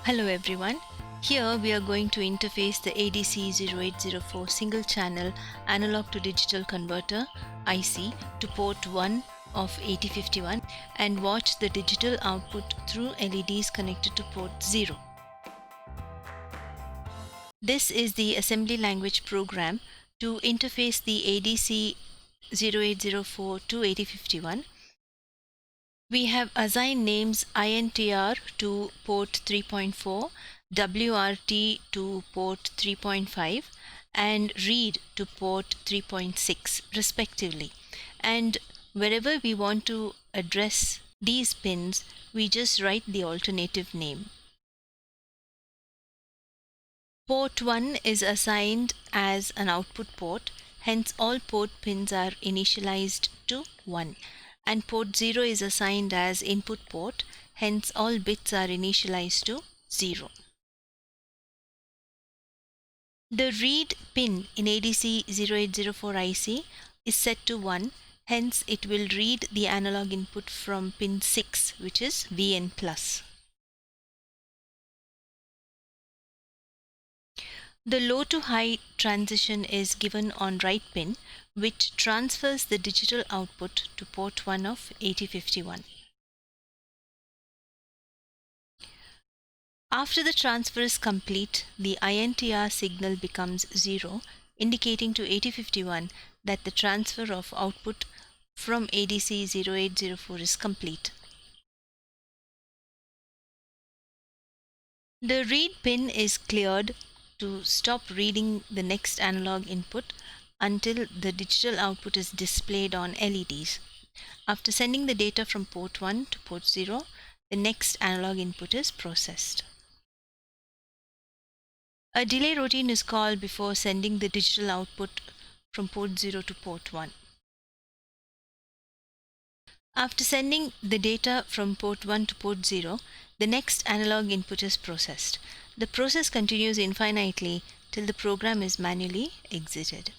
Hello everyone. Here we are going to interface the ADC0804 single channel analog to digital converter IC to port 1 of 8051 and watch the digital output through LEDs connected to port 0. This is the assembly language program to interface the ADC0804 to 8051. We have assigned names INTR to port 3.4, WRT to port 3.5 and read to port 3.6 respectively. And wherever we want to address these pins, we just write the alternative name. Port 1 is assigned as an output port, hence all port pins are initialized to 1. And port 0 is assigned as input port, hence all bits are initialized to 0. The read pin in ADC0804 IC is set to 1, hence it will read the analog input from pin 6, which is VN+. The low to high transition is given on right pin, which transfers the digital output to port 1 of 8051. After the transfer is complete, the INTR signal becomes 0, indicating to 8051 that the transfer of output from ADC0804 is complete. The read pin is cleared to stop reading the next analog input until the digital output is displayed on LEDs. After sending the data from port 1 to port 0, the next analog input is processed. A delay routine is called before sending the digital output from port 0 to port 1. After sending the data from port 1 to port 0, the next analog input is processed. The process continues infinitely till the program is manually exited.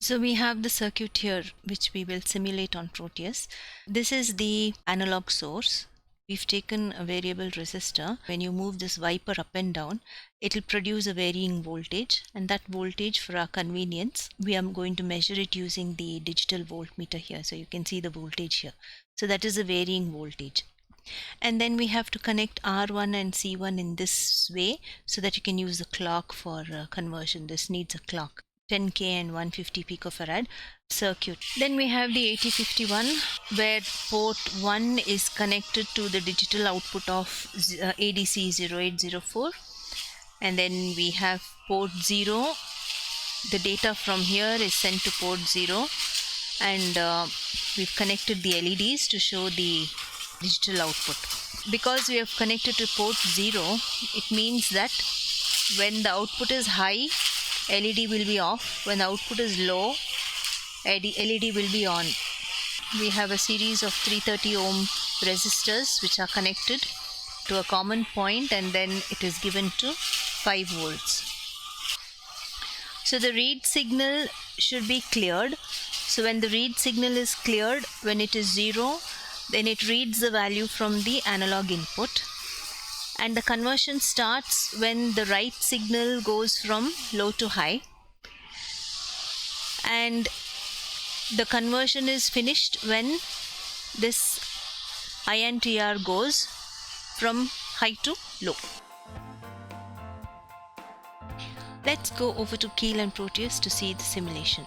So we have the circuit here which we will simulate on Proteus. This is the analog source. We've taken a variable resistor. When you move this wiper up and down, it will produce a varying voltage, and that voltage, for our convenience, we are going to measure it using the digital voltmeter here. So you can see the voltage here. So that is a varying voltage. And then we have to connect R1 and C1 in this way so that you can use the clock for conversion. This needs a clock. 10K and 150 picofarad circuit. Then we have the 8051 where port 1 is connected to the digital output of ADC0804, and then we have port 0. The data from here is sent to port 0, and we've connected the LEDs to show the digital output. Because we have connected to port 0, it means that when the output is high, LED will be off. When the output is low, LED will be on. We have a series of 330 ohm resistors which are connected to a common point, and then it is given to 5 volts. So the read signal should be cleared. So when the read signal is cleared, when it is 0, then it reads the value from the analog input. And the conversion starts when the right signal goes from low to high, and the conversion is finished when this INTR goes from high to low. Let's go over to Keil and Proteus to see the simulation.